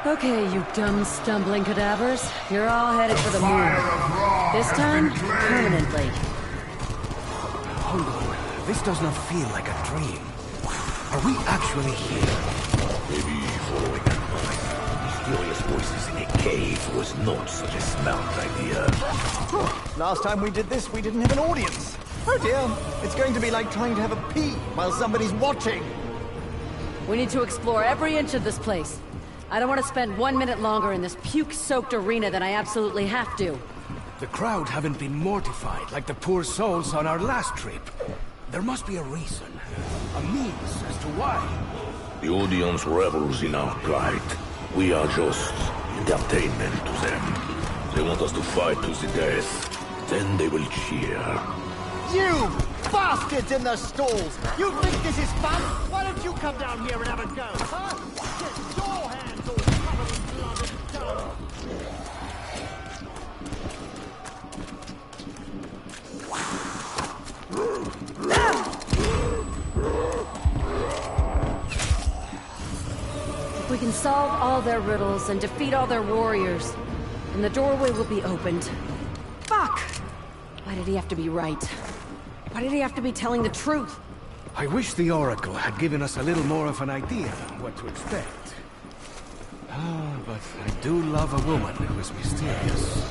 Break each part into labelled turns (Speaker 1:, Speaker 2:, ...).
Speaker 1: Okay, you dumb, stumbling cadavers. You're all headed for the moon. This time, permanently.
Speaker 2: Hold on. This does not feel like a dream. Are we actually here?
Speaker 3: Maybe following a mind. Mysterious voices in a cave was not such a smart idea.
Speaker 4: Last time we did this, we didn't have an audience. Oh dear. It's going to be like trying to have a pee while somebody's watching.
Speaker 1: We need to explore every inch of this place. I don't want to spend 1 minute longer in this puke-soaked arena than I absolutely have to.
Speaker 2: The crowd haven't been mortified like the poor souls on our last trip. There must be a reason. A means as to why.
Speaker 3: The audience revels in our plight. We are just entertainment to them. They want us to fight to the death. Then they will cheer.
Speaker 4: You bastards in the stalls! You think this is fun? Why don't you come down here and have a go, huh? Get your hands all covered in blood and dung!
Speaker 1: If we can solve all their riddles and defeat all their warriors, then the doorway will be opened. Fuck! Why did he have to be right? Why did he have to be telling the truth?
Speaker 2: I wish the Oracle had given us a little more of an idea what to expect. But I do love a woman who is mysterious.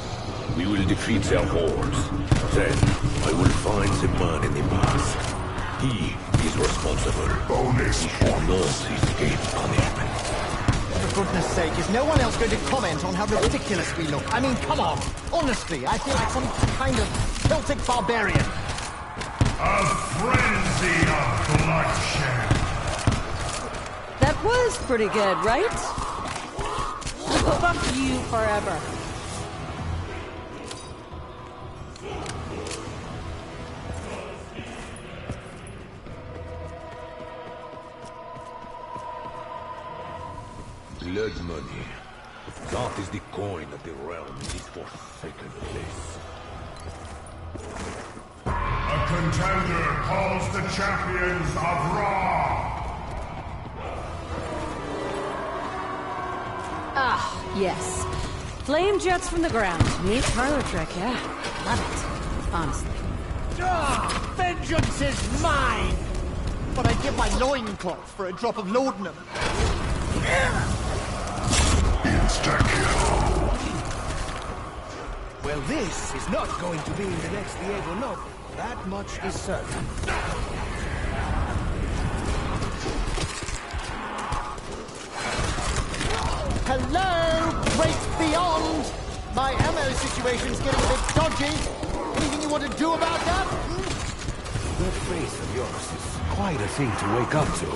Speaker 3: We will defeat their hordes. Then I will find the man in the mask. He is responsible. Bonus. He should not escape punishment.
Speaker 4: For goodness sake, is no one else going to comment on how ridiculous we look? I mean, come on. Honestly, I feel like some kind of Celtic barbarian.
Speaker 5: A frenzy of bloodshed.
Speaker 1: That was pretty good, right? Fuck you forever.
Speaker 3: Blood money. That is the coin of the realm in this forsaken place.
Speaker 5: A contender calls the champions of Raw.
Speaker 1: Ah, yes. Flame jets from the ground. Neat parlor trick, yeah. Love it. Honestly.
Speaker 4: Ah, vengeance is mine! But I'd give my loincloth for a drop of laudanum.
Speaker 5: Insta-kill.
Speaker 2: Well, this is not going to be in the next Diego novel. That much is certain.
Speaker 4: Hello, Great Beyond! My ammo situation's getting a bit dodgy. Anything you want to do about that?
Speaker 2: That face of yours is quite a thing to wake up to.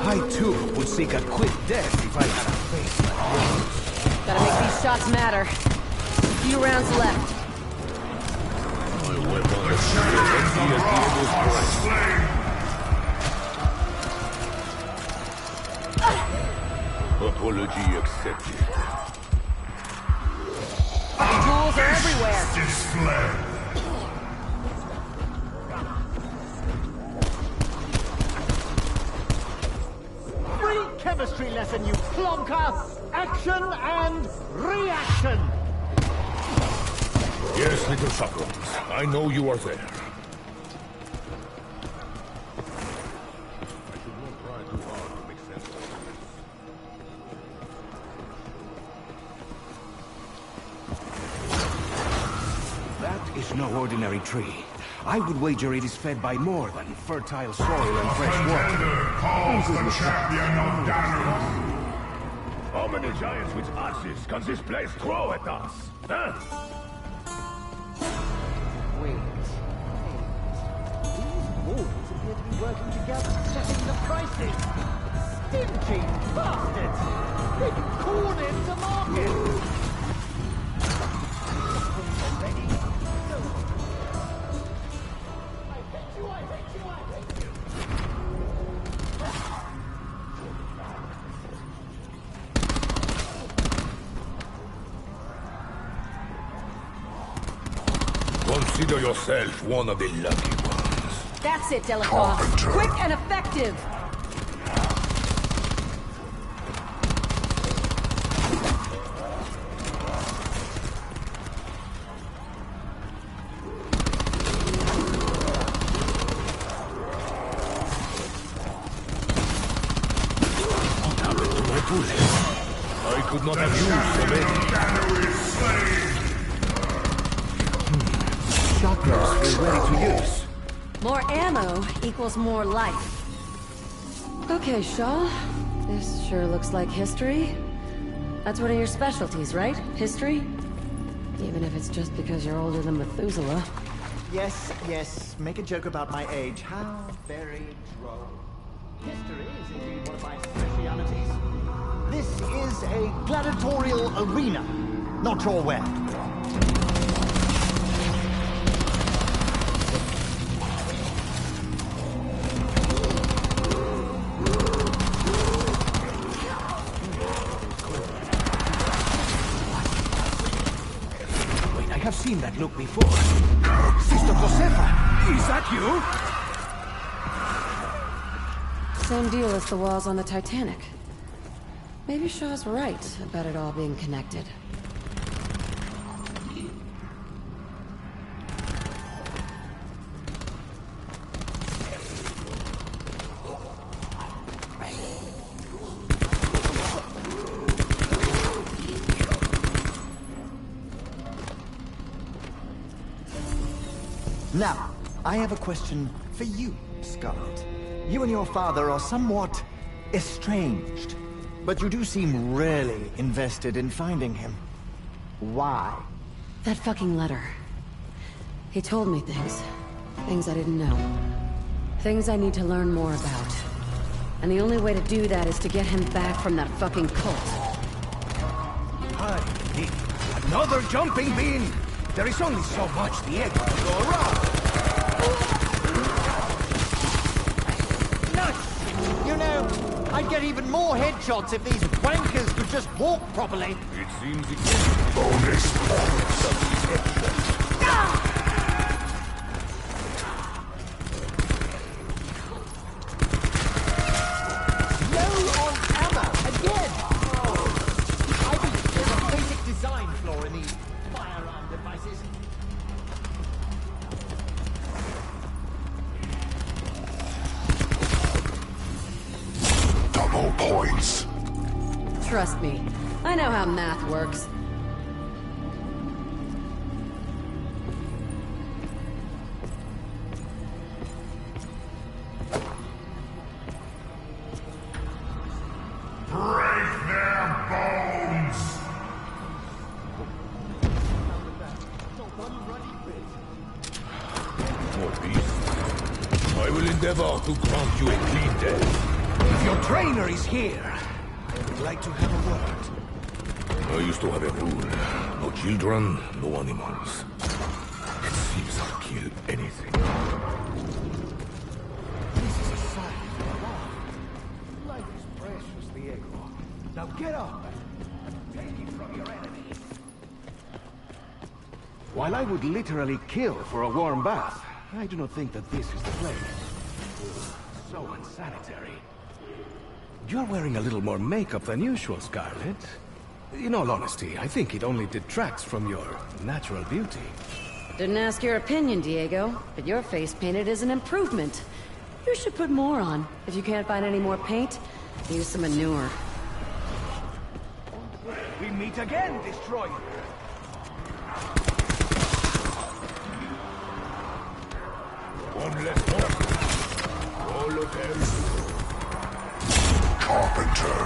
Speaker 2: I too would seek a quick death if I had a face like yours.
Speaker 1: Gotta make these shots matter. A few rounds left.
Speaker 3: My weapon is Diego's breast. Apology accepted.
Speaker 1: Tools are everywhere.
Speaker 5: Display.
Speaker 4: Chemistry lesson, you plonker! Action and reaction!
Speaker 3: Yes, little suckers. I know you are there. I should not try too hard to make sense of
Speaker 2: this. That is no ordinary tree. I would wager it is fed by more than fertile soil and fresh water.
Speaker 5: Contender calls the champion of Danu.
Speaker 3: how many giants with axes can this place throw at us? Huh?
Speaker 4: Wait. These wolves appear to be working together, setting the prices. Stingy bastards! They've cornered the market!
Speaker 3: Consider yourself one of the lucky ones.
Speaker 1: That's it, Delacroix. Quick and effective.
Speaker 3: What happened to my bullets? I could not have used so many.
Speaker 2: Shotguns we're ready to use.
Speaker 1: More ammo equals more life. Okay, Shaw. This sure looks like history. That's one of your specialties, right? History? Even if it's just because you're older than Methuselah.
Speaker 4: Yes, yes. Make a joke about my age. How very droll. History is indeed one of my specialities. This is a gladiatorial arena. Not sure where.
Speaker 2: I have seen that look before. Sister Josefa, is that you?
Speaker 1: Same deal as the walls on the Titanic. Maybe Shaw's right about it all being connected.
Speaker 4: Now, I have a question for you, Scarlet. You and your father are somewhat estranged, but you do seem really invested in finding him. Why?
Speaker 1: That fucking letter. He told me things. Things I didn't know. Things I need to learn more about. And the only way to do that is to get him back from that fucking cult.
Speaker 2: Hi, Nick. Another jumping bean! There is only so much Diego to go around.
Speaker 4: Nuts! You know, I'd get even more headshots if these wankers could just walk properly.
Speaker 3: It seems it's bonus points.
Speaker 4: Low on ammo again! Oh, I think there's a basic design flaw in these firearm devices.
Speaker 5: Double points.
Speaker 1: Trust me, I know how math works.
Speaker 5: Break their bones.
Speaker 3: More peace. I will endeavor to grant you a clean death.
Speaker 2: If your trainer is here, I would like to have a word.
Speaker 3: I used to have a rule. No children, no animals. It seems I'll kill anything.
Speaker 2: This is a sign of law. Life is precious, Diego. Now get up and take it from your enemy. While I would literally kill for a warm bath, I do not think that this is the place. So unsanitary. You're wearing a little more makeup than usual, Scarlet. In all honesty, I think it only detracts from your natural beauty.
Speaker 1: Didn't ask your opinion, Diego, but your face painted is an improvement. You should put more on. If you can't find any more paint, use some manure.
Speaker 2: We meet again, Destroyer!
Speaker 3: One less one. All of them.
Speaker 5: Carpenter.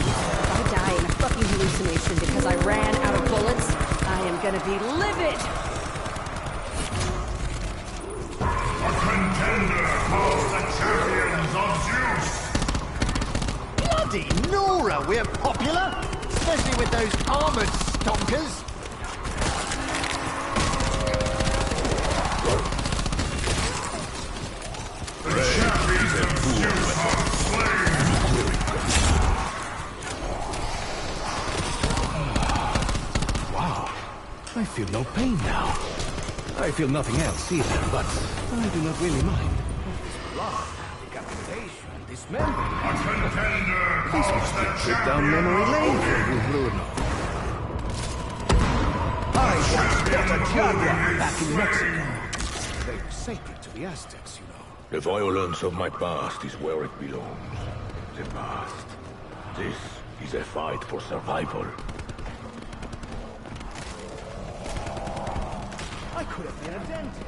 Speaker 1: If I die in a fucking hallucination because I ran out of bullets, I am gonna be livid!
Speaker 5: A contender calls the champions of Zeus.
Speaker 4: Bloody Nora, we're popular! Especially with those armored stonkers.
Speaker 2: I feel no pain now. I feel nothing else either, but I do not really mind. This blood, decapitation, dismemberment.
Speaker 5: A contender
Speaker 2: This
Speaker 5: calls
Speaker 2: must be
Speaker 5: the
Speaker 2: a trip down memory lane for you, Bruno. I once fought a jaguar back in Mexico. They were sacred to the Aztecs, you know.
Speaker 3: The violence of my past is where it belongs. The past. This is a fight for survival.
Speaker 2: I could have been a dentist.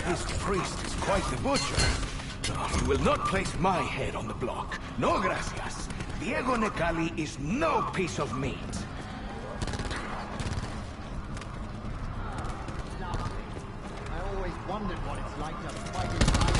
Speaker 2: This priest is quite the butcher. He will not place my head on the block. No gracias. Diego Necali is no piece of meat.
Speaker 4: I always wondered what it's like to fight in silence.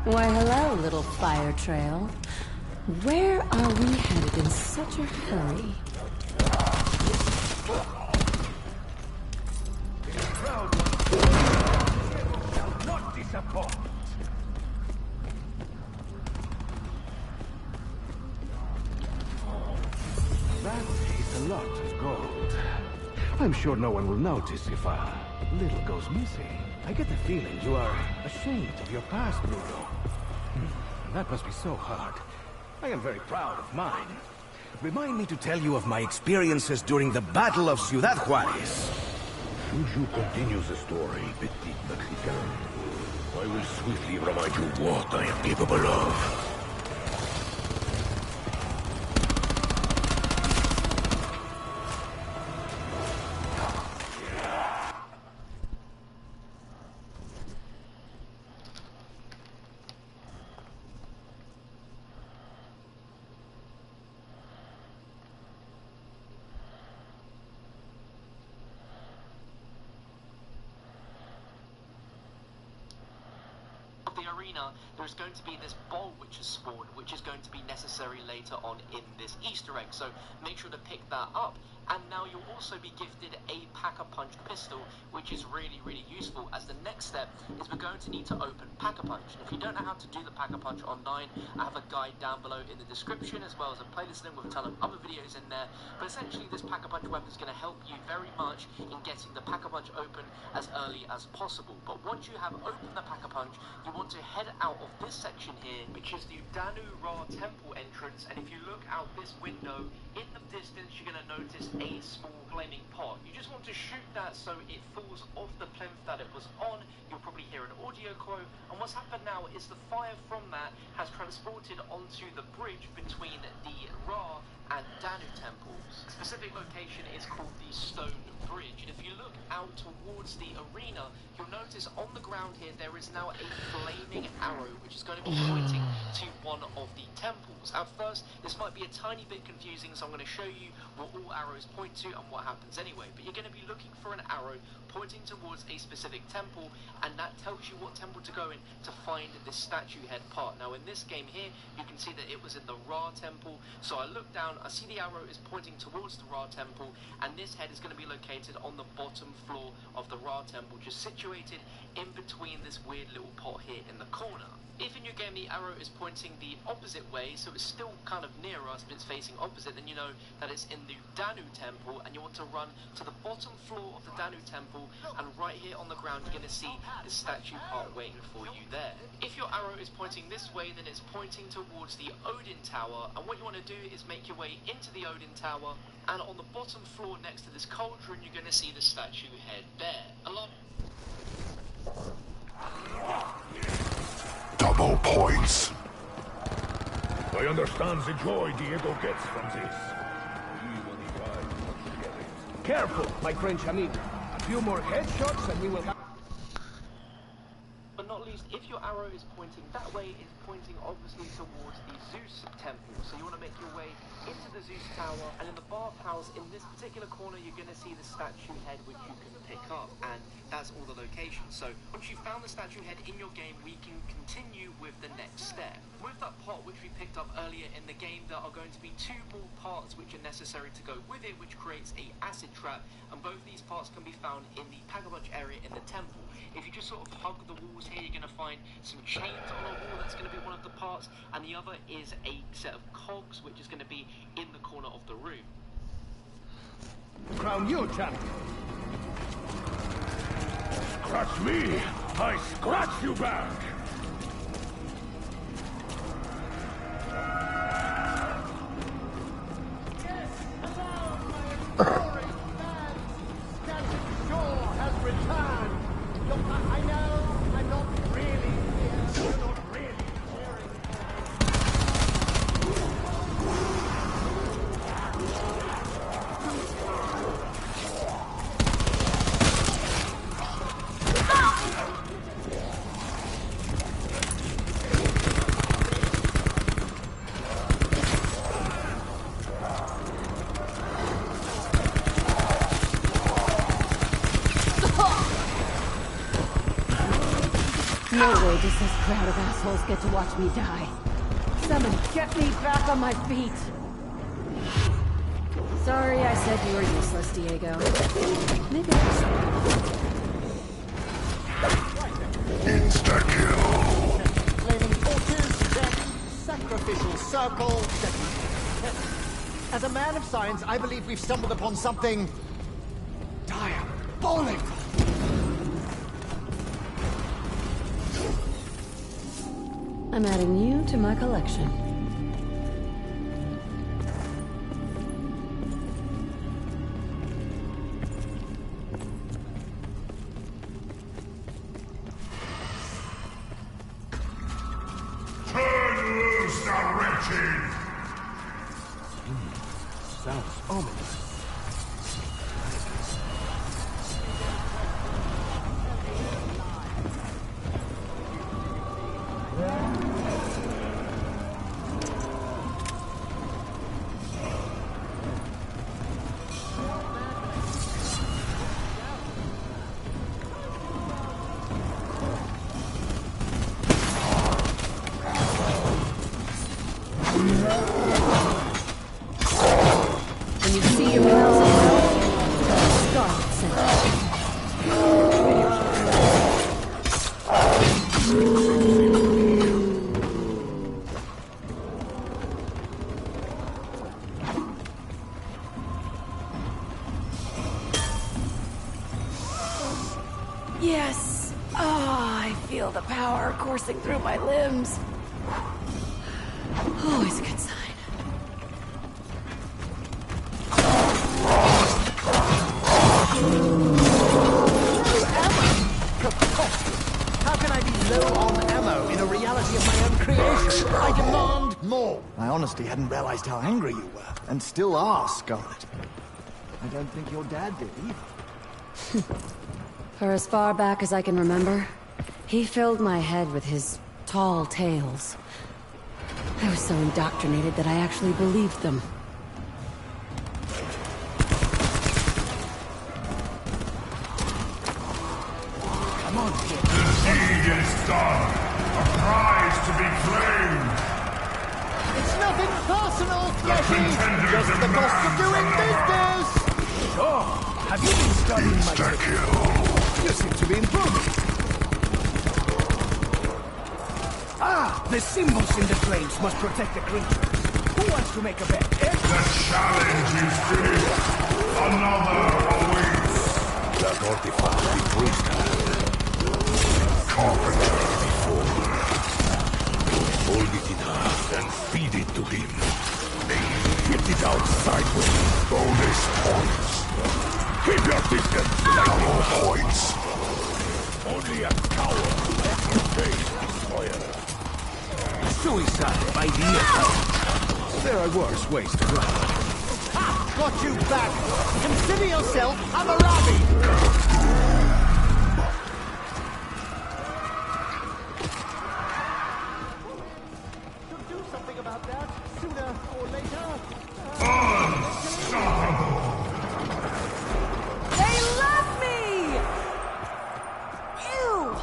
Speaker 1: Why, hello, little fire trail. Where are we headed in such a hurry?
Speaker 2: Proud one shall not disappoint. That is a lot of gold. I'm sure no one will notice if a little goes missing. I get the feeling you are ashamed of your past, Bruno. That must be so hard. I am very proud of mine. Remind me to tell you of my experiences during the Battle of Ciudad Juarez.
Speaker 3: Should you continue the story, Petit Mexican, I will swiftly remind you what I am capable of.
Speaker 6: The arena, there's going to be this bowl which is spawned, which is going to be necessary later on in this Easter egg, so make sure to pick that up. And now you'll also be gifted a Pack-a-Punch pistol, which is really, really useful, as the next step is we're going to need to open Pack-a-Punch. And if you don't know how to do the Pack-a-Punch online, I have a guide down below in the description, as well as a playlist link with a ton of other videos in there. But essentially, this Pack-a-Punch weapon is going to help you very much in getting the Pack-a-Punch open as early as possible. But once you have opened the Pack-a-Punch, you want to head out of this section here, which is the Danu Ra Temple entrance. And if you look out this window, in the distance, you're going to notice a small flaming pot. You just want to shoot that so it falls off the plinth that it was on. You'll probably hear an audio quote, and what's happened now is the fire from that has transported onto the bridge between the Ra and Danu temples. The specific location is called the Stone Bridge. If you look out towards the arena, you'll notice on the ground here there is now a flaming arrow which is going to be pointing to one of the temples. At first, this might be a tiny bit confusing, so I'm going to show you what all arrows point to and what happens anyway. But you're going to be looking for an arrow pointing towards a specific temple, and that tells you what temple to go in to find this statue head part. Now in this game here, you can see that it was in the Ra temple, so I look down, I see the arrow is pointing towards the Ra temple, and this head is going to be located on the bottom floor of the Ra temple, just situated in between this weird little pot here in the corner. If in your game the arrow is pointing the opposite way, so it's still kind of near us but it's facing opposite, then you know that it's in the Danu temple, and you want to run to the bottom floor of the Danu temple, and right here on the ground you're going to see the statue part waiting for you there. If your arrow is pointing this way, then it's pointing towards the Odin Tower, and what you want to do is make your way into the Odin Tower, And on the bottom floor next to this cauldron, you're going to see the statue head there.
Speaker 5: Double points.
Speaker 3: I understand the joy Diego gets from this.
Speaker 2: Careful, my French amigo. A few more headshots and we will have...
Speaker 6: But not least, if your arrow is pointing that way, it's pointing obviously towards the Zeus temple. So you want to make your way into the Zeus tower, and in the bathhouse, in this particular corner, you're going to see the statue head, which you can pick up, and that's all the locations. So once you've found the statue head in your game, we can continue with the next step. With that pot which we picked up earlier in the game, there are going to be 2 more parts which are necessary to go with it, which creates a acid trap, and both these parts can be found in the Pagabunch area in the temple. If you just sort of hug the walls here, you're going to find some chains on a wall. That's going to be one of the parts, and the other is a set of cogs, which is going to be in the corner of the room.
Speaker 2: Crown you, champion!
Speaker 3: Scratch me, I scratch you back!
Speaker 1: No way does this crowd of assholes get to watch me die. Someone get me back on my feet! Sorry I said you were useless, Diego. Maybe
Speaker 5: Insta-kill.
Speaker 4: Flaming torches, death, sacrificial circle, death. As a man of science, I believe we've stumbled upon something... diabolical!
Speaker 1: I'm adding you to my collection.
Speaker 5: Turn loose the wretched.
Speaker 2: Sounds ominous.
Speaker 1: When you see your pals in hell, Scarlet Center. Yes! Ah, I feel the power coursing through my limbs. Always a good sign.
Speaker 4: How can I be low on ammo in a reality of my own creation? I demand more! I honestly hadn't realized how angry you were, and still are, Scarlet. I don't think your dad did either.
Speaker 1: For as far back as I can remember, he filled my head with his tall tales. I was so indoctrinated that I actually believed them.
Speaker 2: Come on, kid.
Speaker 5: The deed is done. A prize to be claimed.
Speaker 4: It's nothing personal, Yeti!
Speaker 5: contenders
Speaker 4: Just the
Speaker 5: demand
Speaker 4: cost of doing business!
Speaker 2: Oh, have you been studying my...
Speaker 5: Insta-kill.
Speaker 2: You seem to be improving. Ah, the symbols in the flames must protect the creatures. Who wants to make a bet, eh?
Speaker 5: The challenge is finished. Another awaits.
Speaker 3: The artifact priest
Speaker 5: Carpenter.
Speaker 3: hold it in half and feed it to him. Get it out sideways.
Speaker 5: Bonus
Speaker 3: Keep your distance! No points! Only a coward can face destroyer.
Speaker 2: Suicide by the echo. There are worse ways to go.
Speaker 4: Ha! Got you back! Consider yourself Hammurabi! Should do something about that, sooner or later.
Speaker 1: They left me! Ew!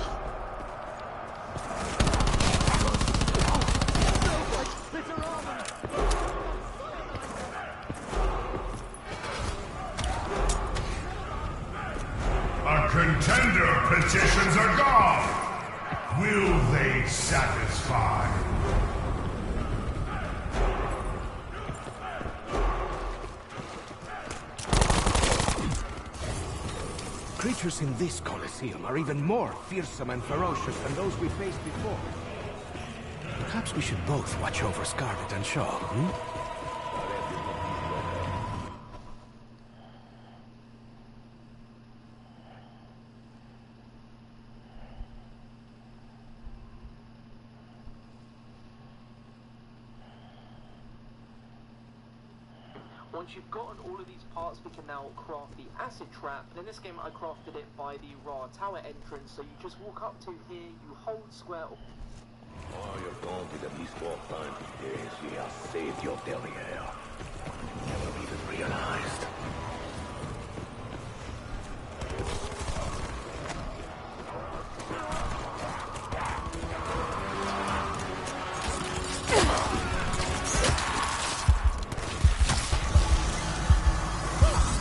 Speaker 5: A contender petitions a god. Will they satisfy?
Speaker 2: Creatures in this Colosseum are even more fearsome and ferocious than those we faced before. Perhaps we should both watch over Scarlet and Shaw, hmm?
Speaker 6: Once you've gotten all of these parts, we can now craft the acid trap. And in this game, I crafted it by the Ra Tower entrance. So you just walk up to here, you hold square.
Speaker 3: Oh, you're taunted at least 4 times. Yes, we have saved your derriere. Never even realized.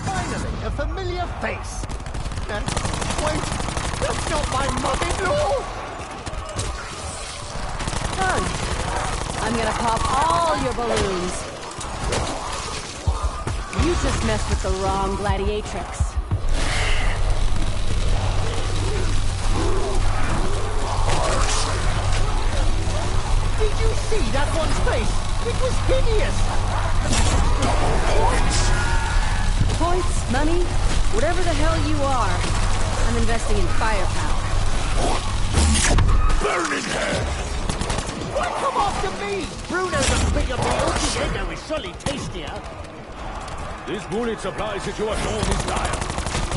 Speaker 4: Finally, a familiar face! And wait, that's not my mother-in-law!
Speaker 1: Done. I'm gonna pop all your balloons. You just messed with the wrong gladiatrix.
Speaker 4: Did you see that one's face? It was hideous!
Speaker 1: Points, money, whatever the hell you are, I'm investing in firepower.
Speaker 3: Burning head!
Speaker 4: Why come after me? Bruno's a bigger meal, Diego is surely tastier.
Speaker 3: This bullet supply situation is dire.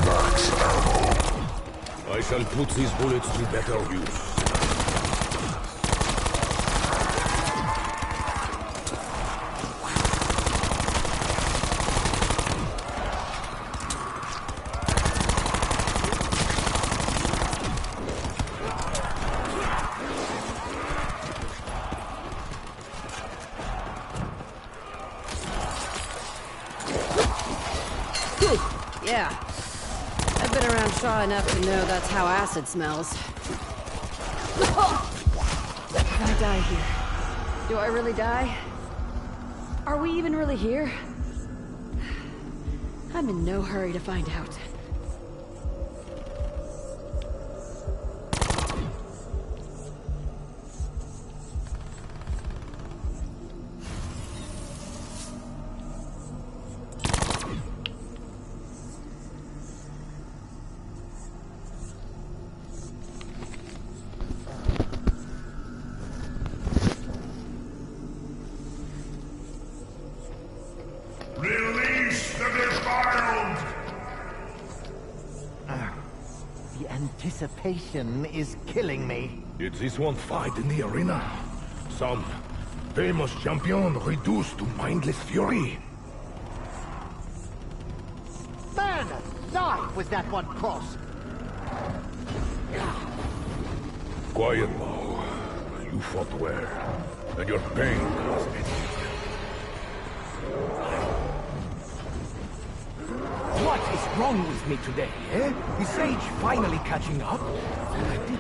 Speaker 3: Max ammo. I shall put these bullets to better use.
Speaker 1: Yeah. I've been around Shaw enough to know that's how acid smells. If I die here, do I really die? Are we even really here? I'm in no hurry to find out.
Speaker 5: Release the defiled!
Speaker 4: The anticipation is killing me.
Speaker 3: Did this one fight in the arena? Some famous champion reduced to mindless fury?
Speaker 4: Man alive, was that one cross?
Speaker 3: Quiet now. You fought well, and your pain has ended.
Speaker 2: What is wrong with me today, eh? Is Sage finally catching up? I did.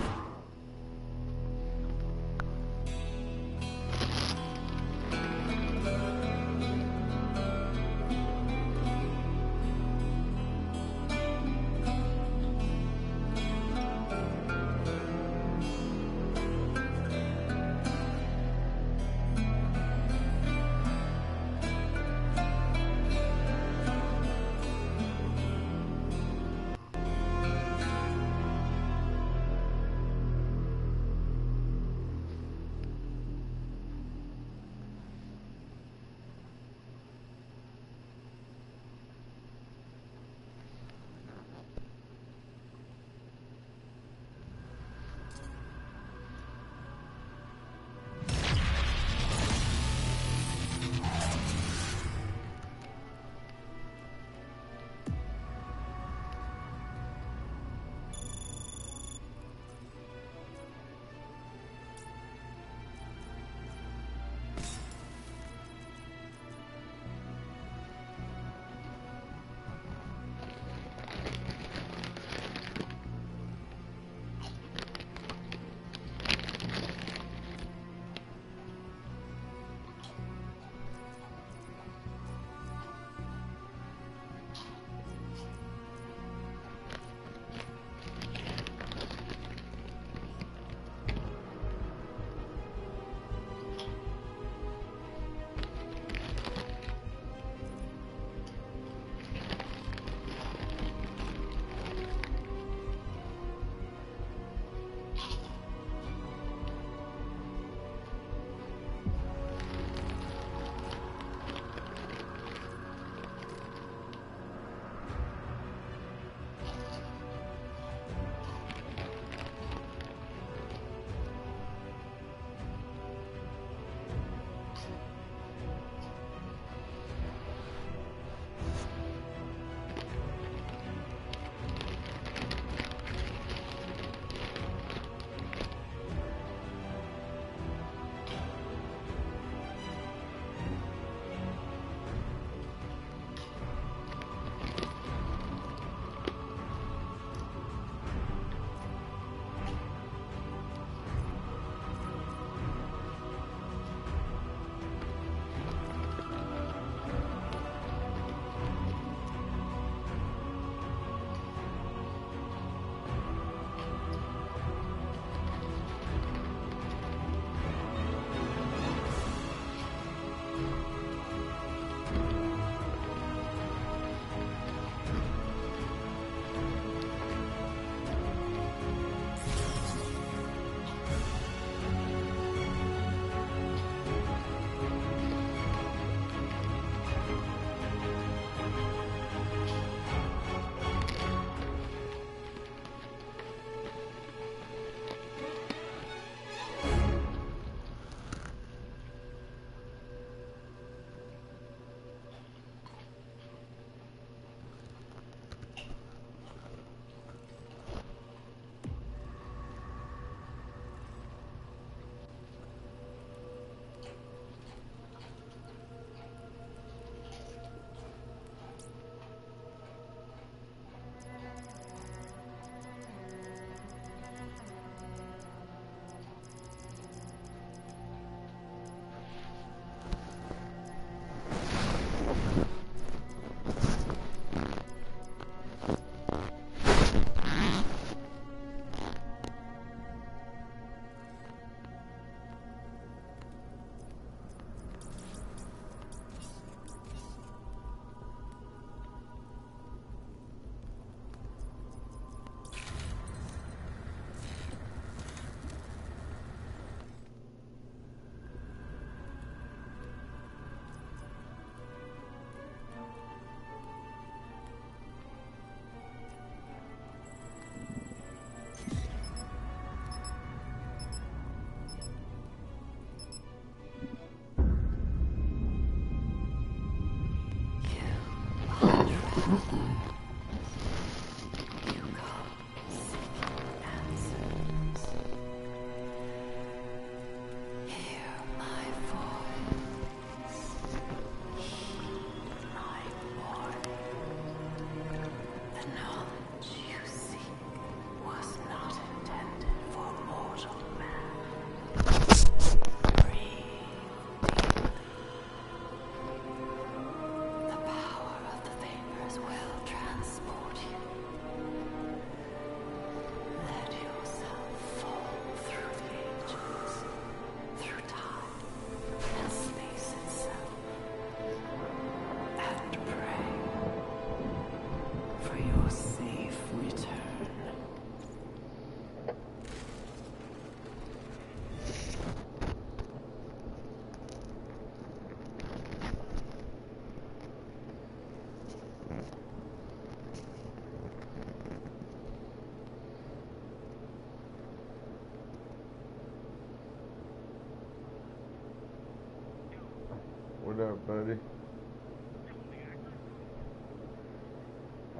Speaker 7: What up, buddy?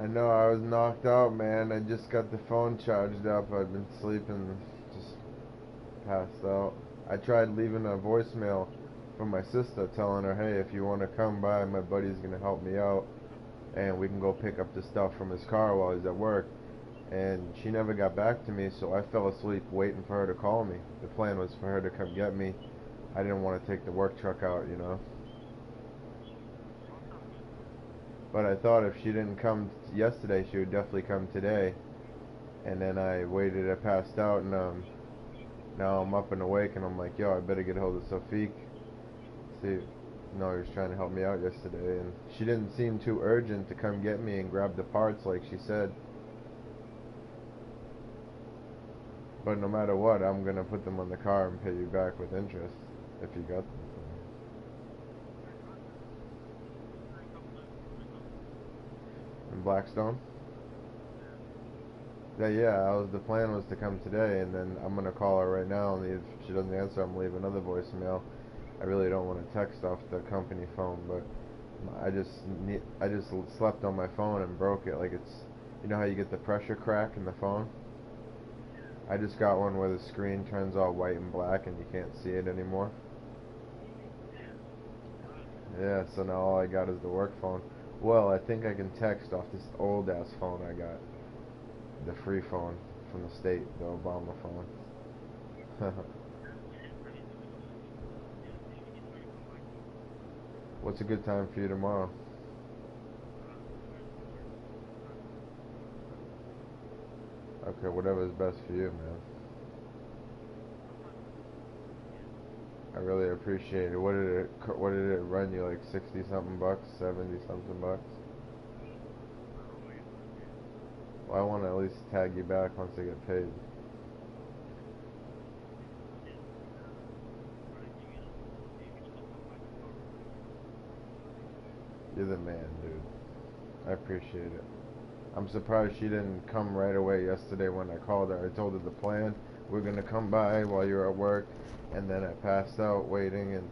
Speaker 7: I know I was knocked out, man. I just got the phone charged up. I've been sleeping, just passed out. I tried leaving a voicemail for my sister telling her, hey, if you want to come by, my buddy's going to help me out and we can go pick up the stuff from his car while he's at work. And she never got back to me, so I fell asleep waiting for her to call me. The plan was for her to come get me. I didn't want to take the work truck out, you know. But I thought if she didn't come yesterday, she would definitely come today. And then I waited, I passed out, and now I'm up and awake, and I'm like, yo, I better get hold of Sophie. See, he was trying to help me out yesterday, and she didn't seem too urgent to come get me and grab the parts like she said. But no matter what, I'm gonna put them on the car and pay you back with interest if you got them. In Blackstone? Yeah, the plan was to come today, and then I'm gonna call her right now, and if she doesn't answer, I'm gonna leave another voicemail. I really don't want to text off the company phone, but I just slept on my phone and broke it. Like, it's, you know how you get the pressure crack in the phone? I just got one where the screen turns all white and black and you can't see it anymore. Yeah, so now all I got is the work phone. Well, I think I can text off this old ass phone I got. The free phone from the state, the Obama phone. What's a good time for you tomorrow? Okay, whatever's best for you, man. I really appreciate it. What did it run you, like 60 something bucks, 70 something bucks? Well, I want to at least tag you back once I get paid. You're the man, dude. I appreciate it. I'm surprised she didn't come right away yesterday when I called her. I told her the plan. We're going to come by while you're at work. And then I passed out waiting, and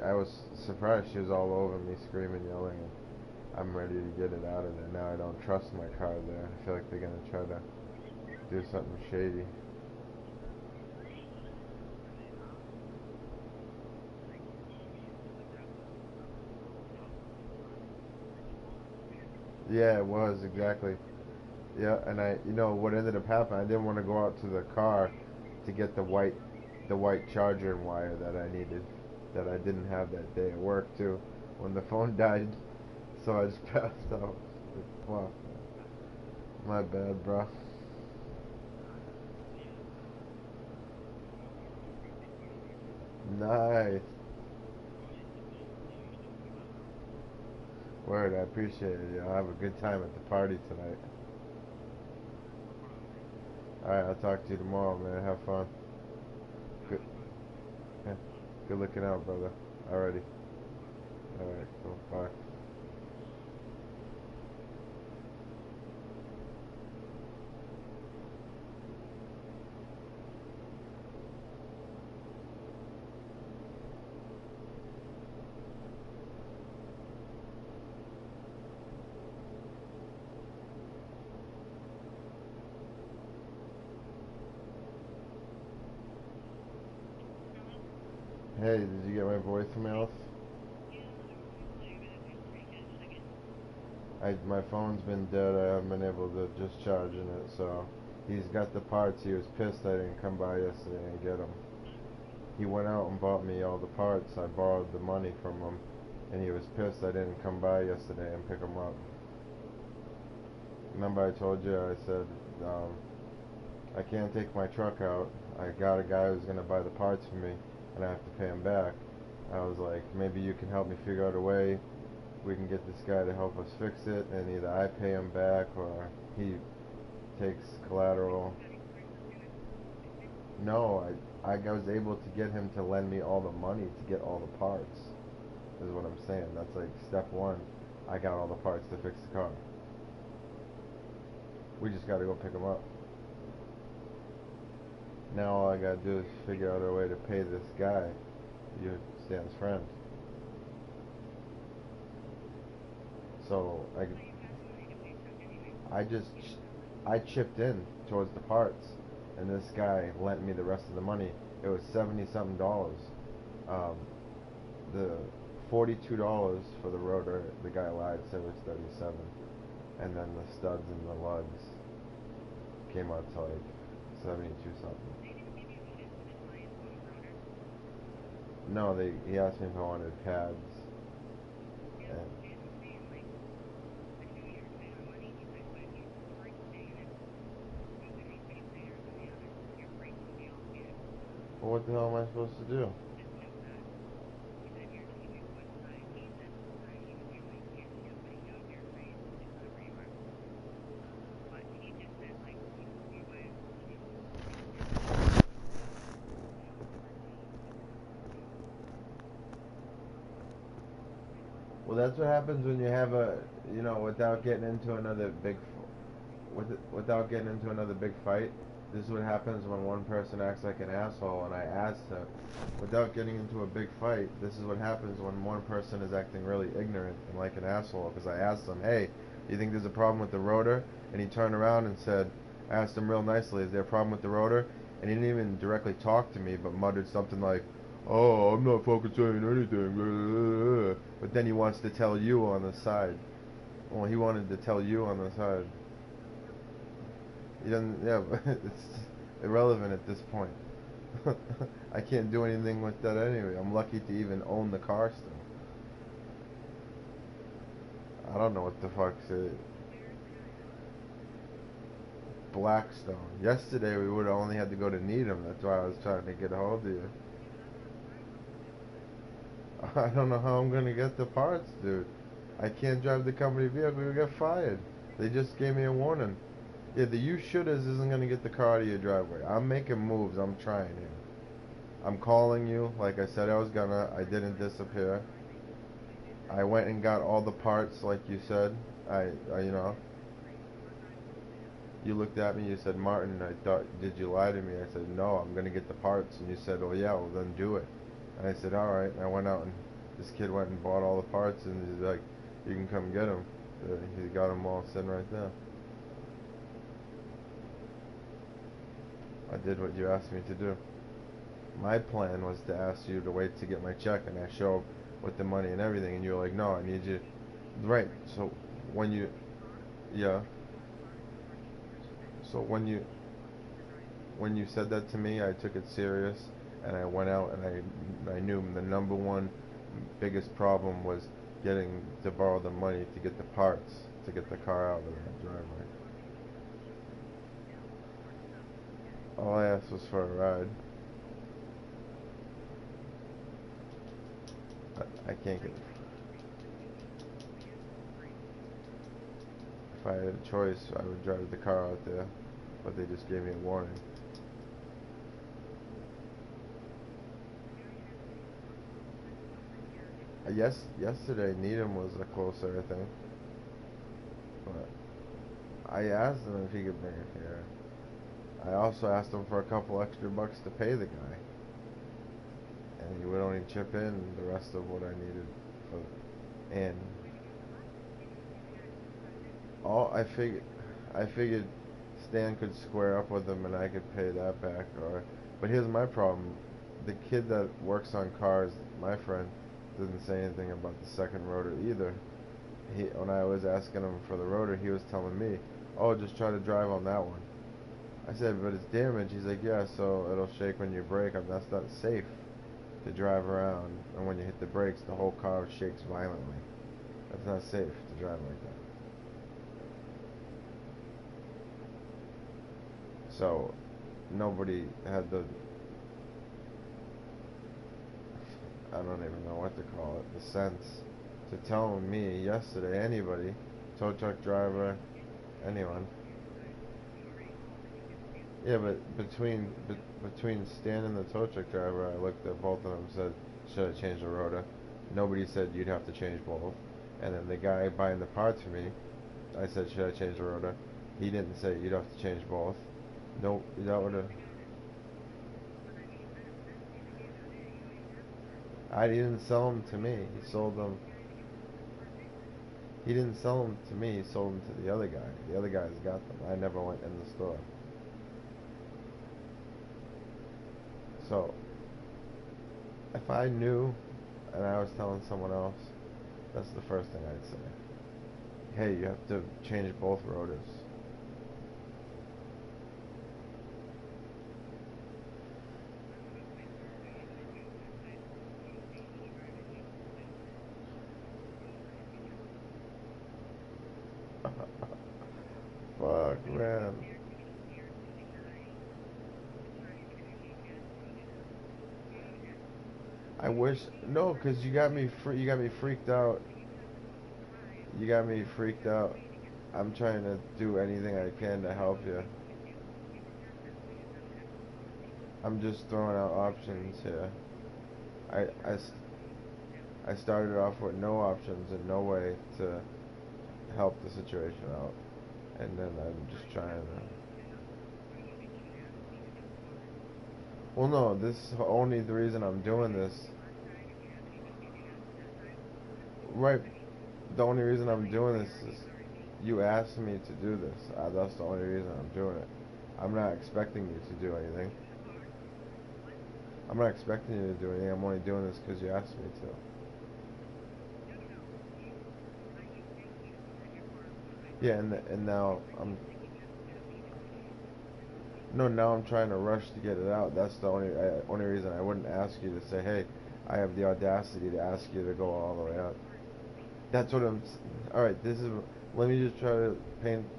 Speaker 7: I was surprised. She was all over me, screaming, yelling. And I'm ready to get it out of there. Now I don't trust my car there. I feel like they're going to try to do something shady. Yeah, it was, exactly. Yeah, and what ended up happening, I didn't want to go out to the car to get the white charger and wire that I needed, that I didn't have that day at work too, when the phone died, so I just passed out. Wow. My bad, bro. Nice. Word, I appreciate it. I'll have a good time at the party tonight. Alright, I'll talk to you tomorrow, man. Have fun. Good, yeah, good looking out, brother. Alrighty. Alright, cool. Bye. Hey, did you get my voicemails? My phone's been dead. I haven't been able to just charging it, so he's got the parts. He was pissed I didn't come by yesterday and get them. He went out and bought me all the parts. I borrowed the money from him, and he was pissed I didn't come by yesterday and pick them up. Remember I told you, I said, I can't take my truck out. I got a guy who's going to buy the parts for me, and I have to pay him back. I was like, maybe you can help me figure out a way we can get this guy to help us fix it, and either I pay him back or he takes collateral. No, I was able to get him to lend me all the money to get all the parts, is what I'm saying. That's like step one. I got all the parts to fix the car. We just got to go pick them up. Now all I got to do is figure out a way to pay this guy, Stan's friend. So I chipped in towards the parts, and this guy lent me the rest of the money. It was $70-something. The $42 for the rotor, the guy lied, said it was $37, and then the studs and the lugs came out to like 72 something. No, he asked me if I wanted pads. And well, what the hell am I supposed to do? Well, that's what happens when you have without getting into another big fight. This is what happens when one person acts like an asshole, and I asked him, without getting into a big fight, this is what happens when one person is acting really ignorant and like an asshole, because I asked him, hey, do you think there's a problem with the rotor? And he turned around and said, I asked him real nicely, is there a problem with the rotor? And he didn't even directly talk to me, but muttered something like, oh, I'm not fucking saying anything. But then he wants to tell you on the side. Well, he wanted to tell you on the side. He doesn't, yeah, but it's irrelevant at this point. I can't do anything with that anyway. I'm lucky to even own the car still. I don't know what the fuck's it. Blackstone. Yesterday we would have only had to go to Needham. That's why I was trying to get a hold of you. I don't know how I'm gonna get the parts, dude. I can't drive the company vehicle. We get fired. They just gave me a warning. Yeah, the you shouldas isn't gonna get the car out of your driveway. I'm making moves. I'm trying here. I'm calling you, like I said I was gonna. I didn't disappear. I went and got all the parts, like you said. You looked at me. You said, Martin, I thought, did you lie to me? I said, no, I'm gonna get the parts. And you said, oh yeah, well then do it. And I said, all right. And I went out and this kid went and bought all the parts, and he's like, you can come get them. He got them all sitting right there. I did what you asked me to do. My plan was to ask you to wait to get my check, and I show up with the money and everything, and you're like, no, I need you. Right, so when you, yeah. So when you said that to me, I took it serious, and I went out and I knew the number one biggest problem was getting to borrow the money to get the parts, to get the car out of the driveway. All I asked was for a ride. I can't get it. If I had a choice, I would drive the car out there, but they just gave me a warning. Yesterday Needham was a closer, I think. But I asked him if he could bring it here. I also asked him for a couple extra bucks to pay the guy, and he would only chip in the rest of what I needed for. And I figured Stan could square up with him and I could pay that back. But here's my problem: the kid that works on cars, my friend, didn't say anything about the second rotor either. When I was asking him for the rotor, he was telling me, oh, just try to drive on that one. I said, but it's damaged. He's like, yeah, so it'll shake when you brake. That's not safe to drive around. And when you hit the brakes, the whole car shakes violently. That's not safe to drive like that. So, nobody had the, I don't even know what to call it, the sense to tell me yesterday, anybody, tow truck driver, anyone. Yeah, but between Stan and the tow truck driver, I looked at both of them and said, should I change the rotor? Nobody said you'd have to change both. And then the guy buying the parts for me, I said, should I change the rotor? He didn't say you'd have to change both. Nope, that would have. He didn't sell them to me. He sold them. He didn't sell them to me. He sold them to the other guy. The other guy's got them. I never went in the store. So, if I knew and I was telling someone else, that's the first thing I'd say. Hey, you have to change both rotors. Fuck, man. I wish no, cause you got me freaked out. You got me freaked out. I'm trying to do anything I can to help you. I'm just throwing out options here. I started off with no options and no way to help the situation out. And then I'm just trying to... Well, no, this is only the reason I'm doing this. Right, the only reason I'm doing this is you asked me to do this. That's the only reason I'm doing it. I'm not expecting you to do anything. I'm not expecting you to do anything. I'm only doing this because you asked me to. Yeah, and now I'm... No, now I'm trying to rush to get it out. That's the only reason I wouldn't ask you to say, hey, I have the audacity to ask you to go all the way out. That's what I'm... Alright, this is... Let me just try to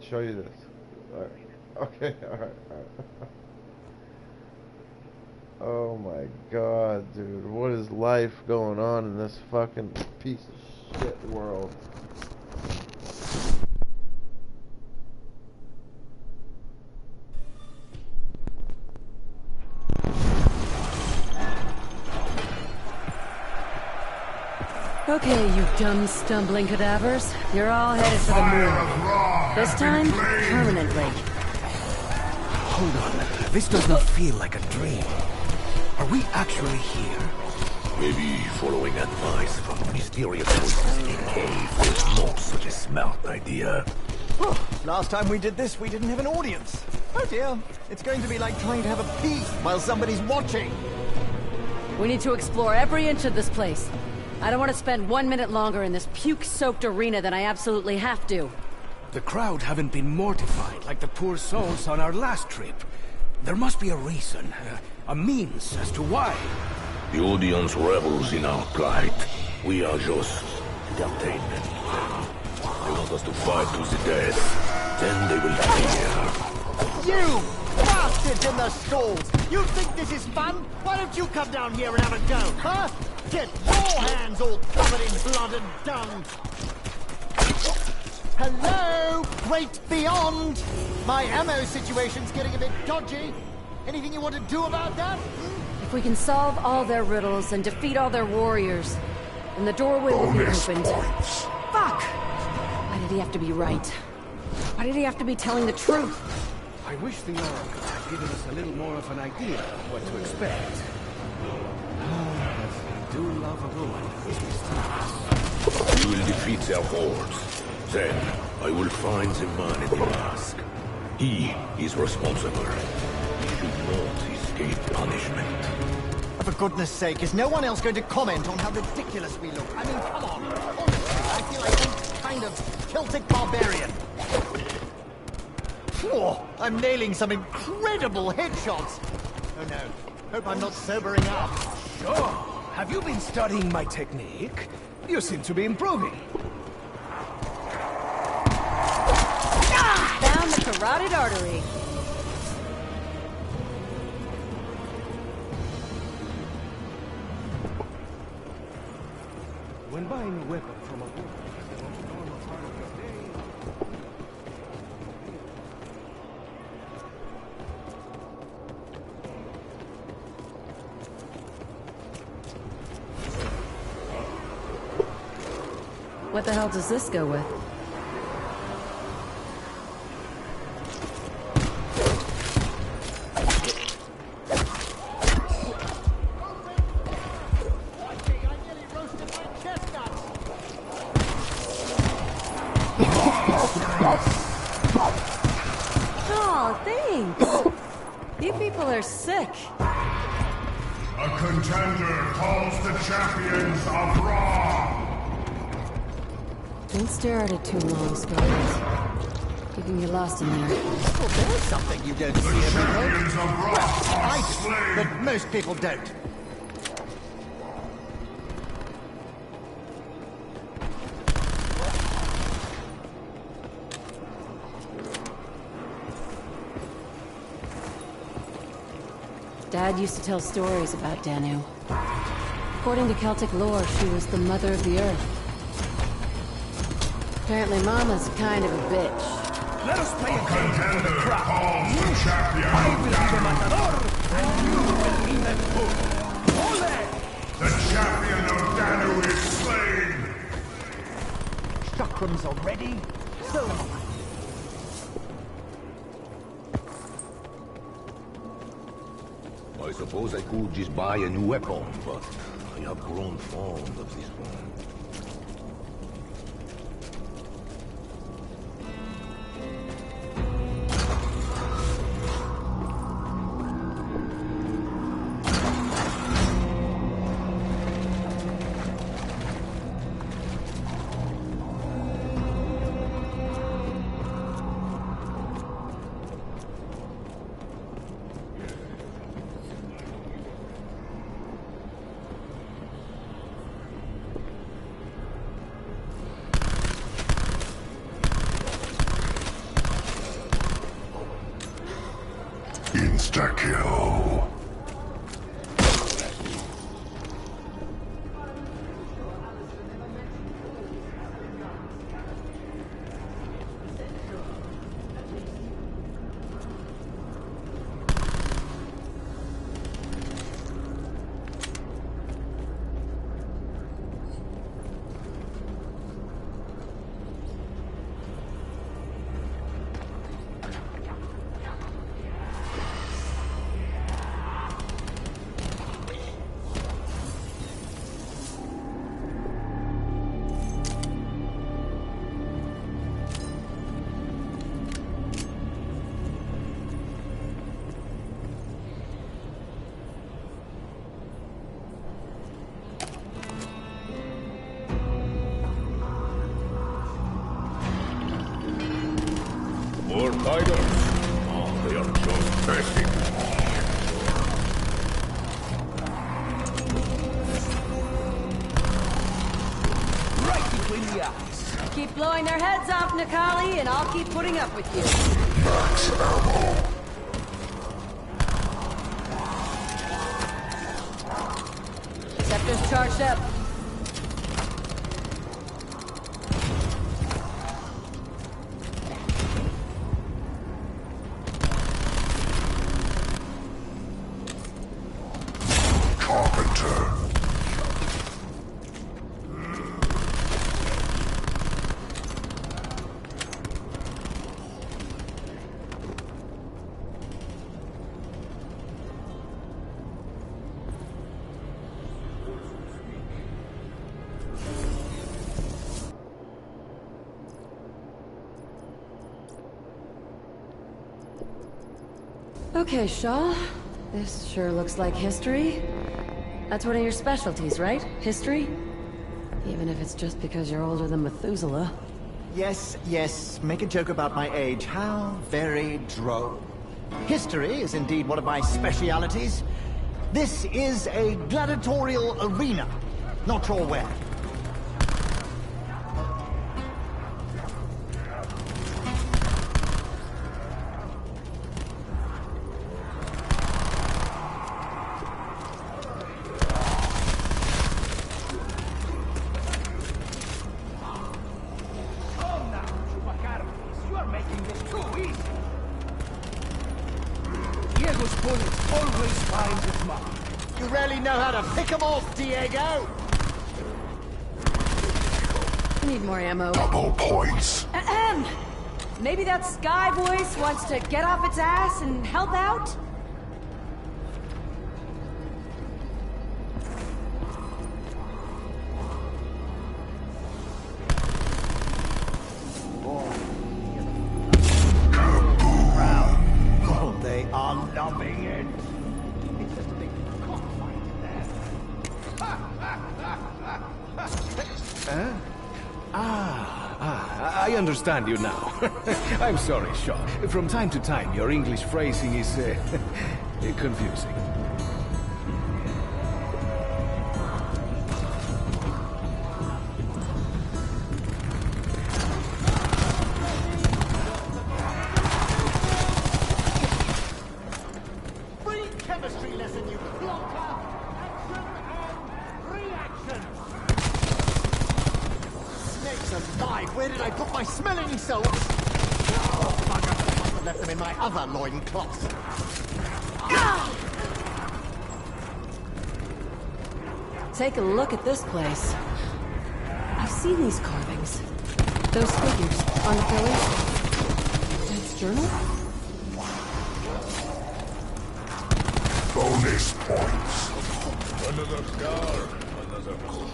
Speaker 7: show you this. Alright. Okay, alright. Oh my god, dude. What is life going on in this fucking piece of shit world?
Speaker 1: Okay, you dumb, stumbling cadavers. You're all headed for the moon. This time, permanently.
Speaker 2: Hold on. This does not feel like a dream. Are we actually here?
Speaker 3: Maybe following advice from mysterious voices in a cave is not such a smart idea.
Speaker 4: Oh, last time we did this, we didn't have an audience. Oh dear. It's going to be like trying to have a pee while somebody's watching.
Speaker 1: We need to explore every inch of this place. I don't want to spend 1 minute longer in this puke-soaked arena than I absolutely have to.
Speaker 2: The crowd haven't been mortified like the poor souls on our last trip. There must be a reason, a means as to why.
Speaker 3: The audience revels in our plight. We are just entertainment. They want us to fight to the death. Then they will fear.
Speaker 4: You bastards in the stalls! You think this is fun? Why don't you come down here and have a go, huh? Get your hands all covered in blood and dung! Hello, Great Beyond! My ammo situation's getting a bit dodgy. Anything you want to do about that?
Speaker 1: If we can solve all their riddles and defeat all their warriors, then the doorway will be opened. Fuck! Why did he have to be right? Why did he have to be telling the truth?
Speaker 2: I wish the Oracle had given us a little more of an idea of what to expect. I do love a woman.
Speaker 3: We will defeat their hordes. Then, I will find the man in the mask. He is responsible. He should not escape punishment.
Speaker 4: For goodness sake, is no one else going to comment on how ridiculous we look? I mean, come on. Honestly, I feel like some kind of Celtic barbarian. Oh, I'm nailing some incredible headshots. Oh no, hope I'm not sobering up.
Speaker 2: Sure. Have you been studying my technique? You seem to be improving.
Speaker 1: Found the carotid artery.
Speaker 2: When buying a weapon from a war, the most normal part of your day.
Speaker 1: What the hell does this go with? Oh, thanks. You people are sick.
Speaker 5: A contender calls the champions of Raw.
Speaker 1: Don't stare at it too long, Scarlet. You can get lost in there.
Speaker 4: Well, there's something you don't
Speaker 5: The
Speaker 4: see every day.
Speaker 5: champions of Raw
Speaker 4: I
Speaker 5: are
Speaker 4: do,
Speaker 5: slain.
Speaker 4: but most people don't.
Speaker 1: Dad used to tell stories about Danu. According to Celtic lore, she was the mother of the earth. Apparently Mama's kind of a bitch.
Speaker 2: Let us play a game for the
Speaker 5: Contender
Speaker 2: crowd.
Speaker 5: calls the champion
Speaker 2: I will be the
Speaker 5: down.
Speaker 2: matador, and you will be the cook. Ole!
Speaker 5: The champion of Danu is slain.
Speaker 4: Chakrams are ready, so am I.
Speaker 3: I suppose I could just buy a new weapon, but I have grown fond of this one.
Speaker 5: Insta-kill.
Speaker 3: More fighters? Oh, they are just basic.
Speaker 2: Right between the eyes.
Speaker 1: Keep blowing their heads off, Nikali, and I'll keep putting up with you.
Speaker 5: Max ammo.
Speaker 1: Scepter's charged up.
Speaker 5: Carpenter.
Speaker 1: Okay, Shaw. This sure looks like history. That's one of your specialties, right? History? Even if it's just because you're older than Methuselah.
Speaker 4: Yes, yes, make a joke about my age. How very droll. History is indeed one of my specialities. This is a gladiatorial arena. Not sure where. You really know how to pick 'em off, Diego!
Speaker 1: I need more ammo.
Speaker 5: Double points.
Speaker 1: Ahem! Maybe that Sky Voice wants to get off its ass and help out?
Speaker 4: Oh, they are loving it. It's just a big cockfight there.
Speaker 2: I understand you now. I'm sorry, Shaw. From time to time, your English phrasing is confusing.
Speaker 4: Free chemistry lesson, you plonker! Action and reaction! Snakes alive! Where did I put my smelling salts? Oh, bugger! I must have left them in my other loincloths.
Speaker 1: Take a look at this place. I've seen these carvings. Those figures on the pillars. Dead's journal?
Speaker 5: Bonus points.
Speaker 3: Another scar, another goal.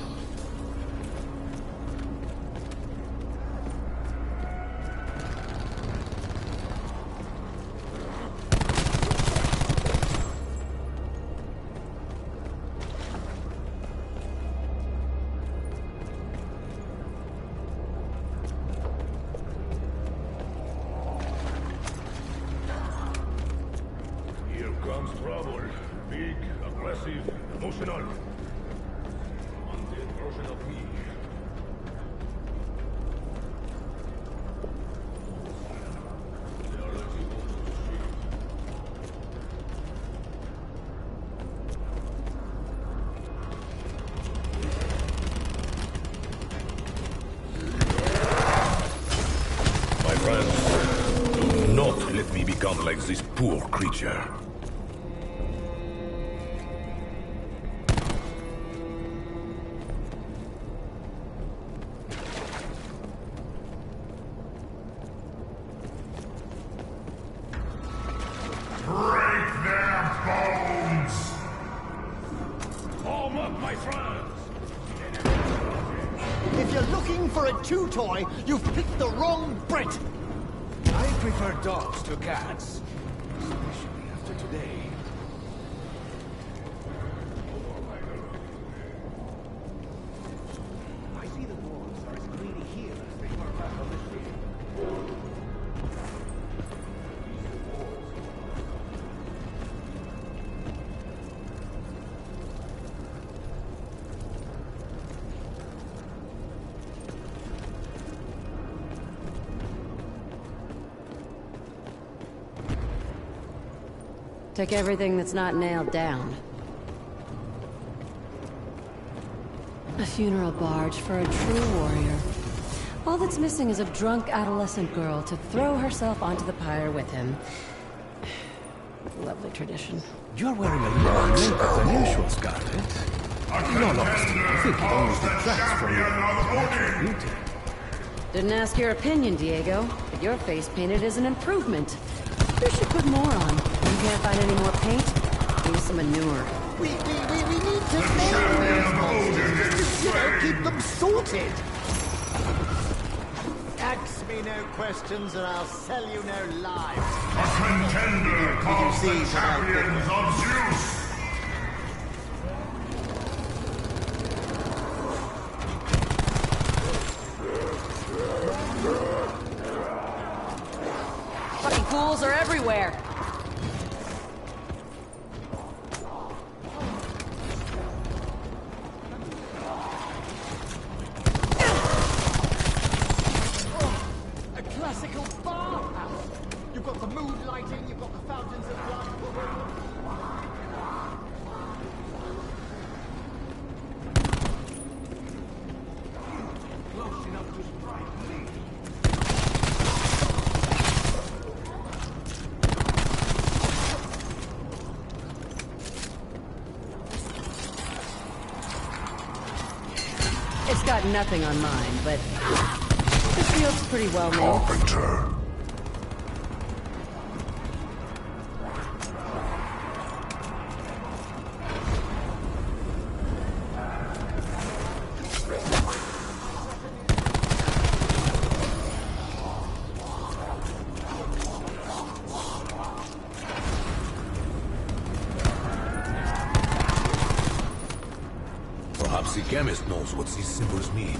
Speaker 3: Here comes trouble. Big, aggressive, emotional. Undead version of me. They are like the old shit. My friends, do not let me become like this poor creature.
Speaker 5: Break their bones!
Speaker 3: Arm up, my friends!
Speaker 4: If you're looking for a chew toy, you've picked the wrong Brit!
Speaker 2: I prefer dogs to cats. Especially after today. I see the wolves are as greedy here as they were back on the ship.
Speaker 1: Take everything that's not nailed down. A funeral barge for a true warrior. All that's missing is a drunk adolescent girl to throw herself onto the pyre with him. Lovely tradition.
Speaker 2: You're wearing a little more makeup than usual, Scarlet. No, honestly, I think it only detracts from your natural beauty.
Speaker 1: Didn't ask your opinion, Diego, but your face painted is an improvement. You should put more on. You can't find any more paint? Use some manure.
Speaker 4: We need to nail these monsters. You know, keep them sorted. Ask me no questions or I'll sell you no lives.
Speaker 5: A contender calls the champions of Zeus!
Speaker 1: fools are everywhere.
Speaker 4: A classical bathhouse. You've got the mood lighting, you've got the fountains of blood.
Speaker 2: Close enough to strike me.
Speaker 1: It's got nothing on mine, but it feels pretty well made.
Speaker 5: Carpenter.
Speaker 3: Perhaps the chemist knows what these symbols mean.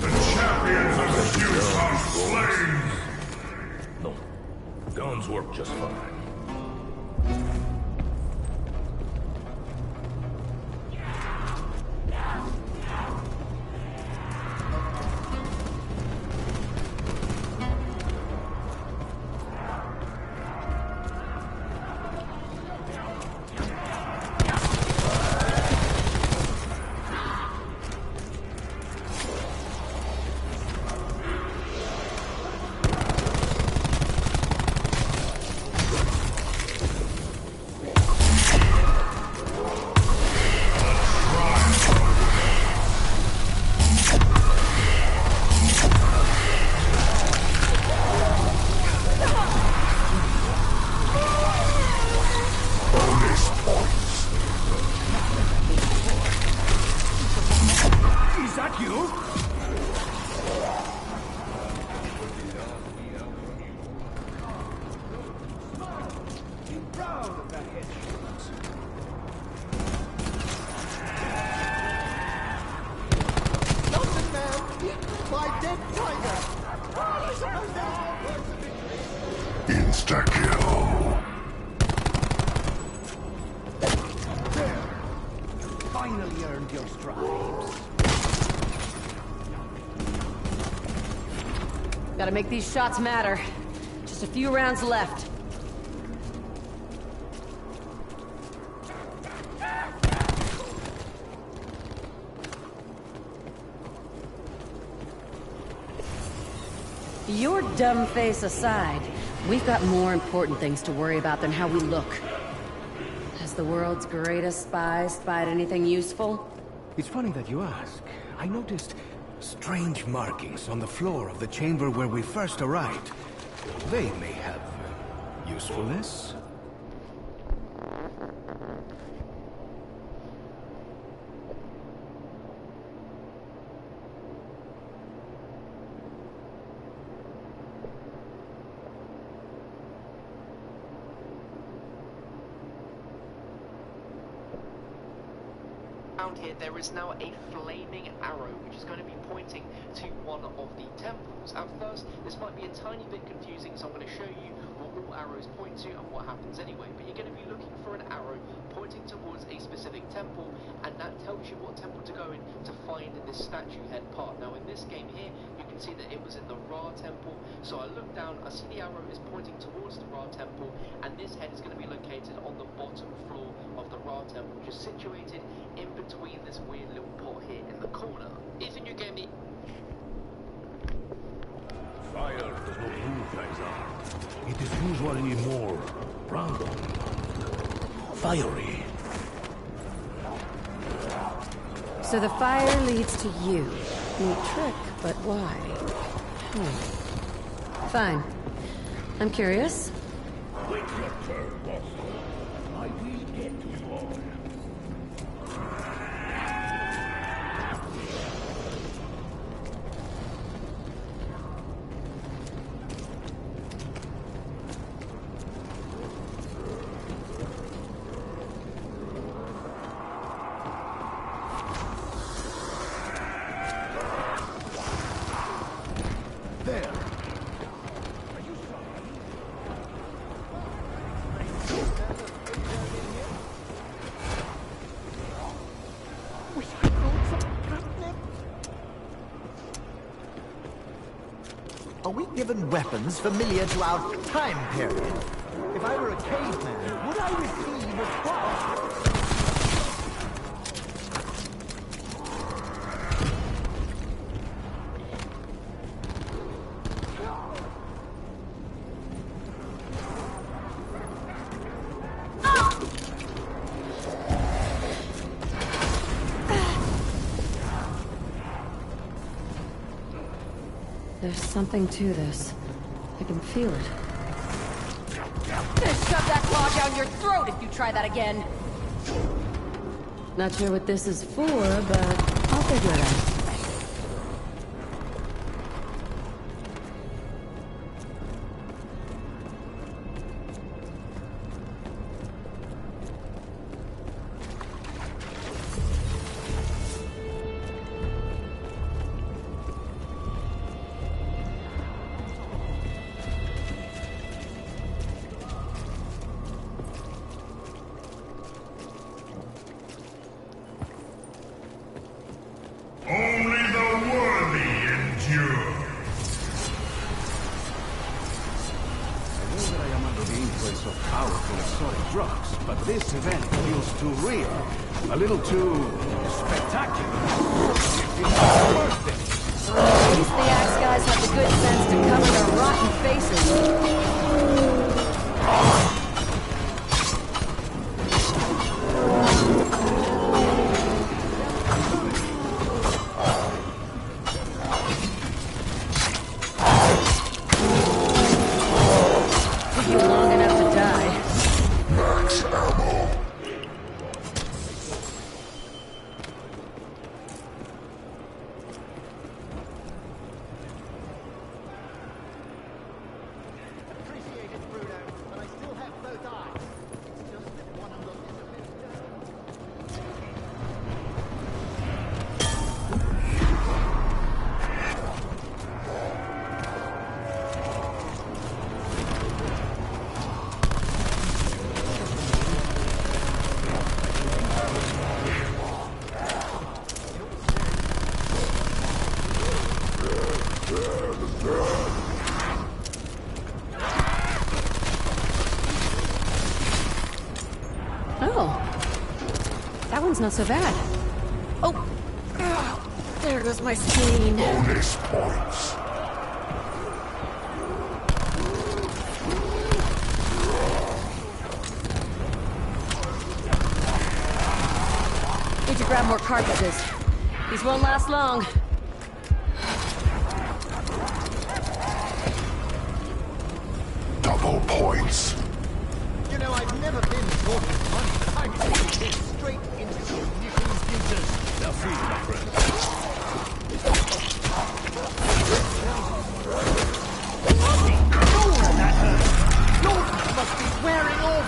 Speaker 5: The champions of the Zeus are slain!
Speaker 3: No, guns work just fine.
Speaker 2: Is that you? Be proud of that headshot.
Speaker 4: Mountain man, eaten by dead tiger.
Speaker 5: Insta-kill.
Speaker 2: There. Finally earned your stripes.
Speaker 1: Gotta make these shots matter. Just a few rounds left. Your dumb face aside, we've got more important things to worry about than how we look. Has the world's greatest spy spied anything useful?
Speaker 2: It's funny that you ask. I noticed strange markings on the floor of the chamber where we first arrived. They may have usefulness.
Speaker 6: Around here, there is now a flaming arrow which is going to be pointing to one of the temples. At first, this might be a tiny bit confusing, so I'm going to show you what all arrows point to and what happens anyway. But you're going to be looking for an arrow pointing towards a specific temple, and that tells you what temple to go in to find this statue head part. Now, in this game here, you can see that it was in the Ra temple. So I look down, I see the arrow is pointing towards the Ra temple, and this head is going to be located on the bottom floor of the Ra temple, which is situated in between this weird little pot here in the corner. Ethan, you gave me...
Speaker 3: Fire does not move like that. It is usually more random. Fiery.
Speaker 1: So the fire leads to you. Neat trick, but why? Fine. I'm curious.
Speaker 3: Wait your turn, boss. I will get to you all.
Speaker 4: Are we given weapons familiar to our time period? If I were a caveman, would I receive a cross?
Speaker 1: There's something to this. I can feel it.
Speaker 8: I'm gonna shove that claw down your throat if you try that again.
Speaker 1: Not sure what this is for, but I'll figure it out.
Speaker 5: Only the worthy endure.
Speaker 2: I know that I am under the influence of powerful exotic drugs, but this event feels too real. A little too spectacular. It feels worth it.
Speaker 1: At least the Axe guys have the good sense to cover their rotten faces. Took you long enough to die.
Speaker 3: Max ammo.
Speaker 4: Appreciate it, Bruno, but I still have both eyes. It's just that one of them is a bit
Speaker 1: Oh. That one's not so bad. Oh! There goes my spleen.
Speaker 3: Bonus points.
Speaker 1: Need to grab more cartridges. These won't last long.
Speaker 3: Double points.
Speaker 4: You know, I've never been talking money. I'm taking it straight into the ignition futures.
Speaker 2: Now feed, my friend.
Speaker 4: Oh, that hurt. Your must be wearing off.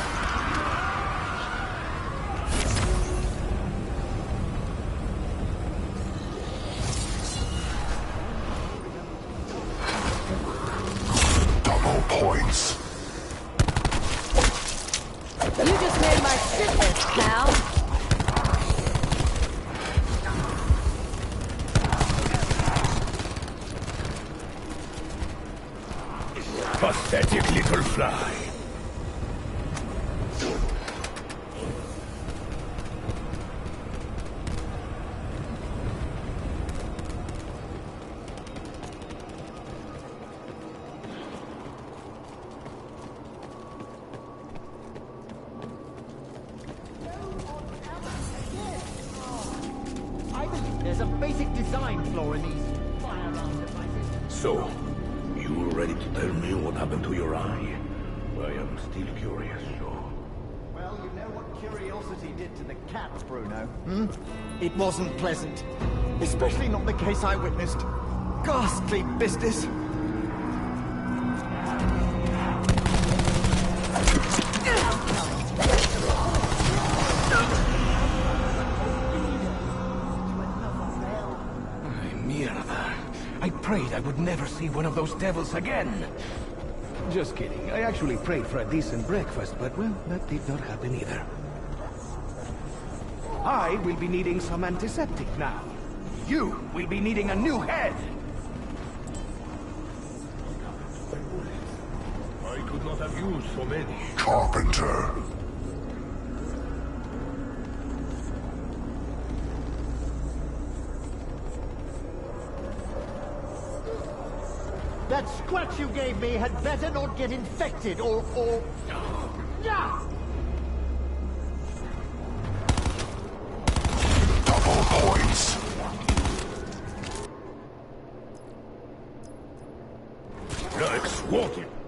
Speaker 3: Double points.
Speaker 1: You just made my shit list, pal.
Speaker 3: Pathetic little fly.
Speaker 4: I believe there's a basic design flaw in these firearm devices.
Speaker 3: So, you ready to tell me what happened to your eye? I am still curious, Joe.
Speaker 4: Well, you know what curiosity did to the cat, Bruno. Hmm? It wasn't pleasant. Especially not the case I witnessed. Ghastly business.
Speaker 2: Ay, mierda. I prayed I would never see one of those devils again. Just kidding. I actually prayed for a decent breakfast, but well, that did not happen either. I will be needing some antiseptic now. You will be needing a new head.
Speaker 3: I could not have used so many.
Speaker 5: Carpenter.
Speaker 4: That scratch you gave me had better not get infected, or... Yeah!
Speaker 5: Double points.
Speaker 3: Yikes, walking.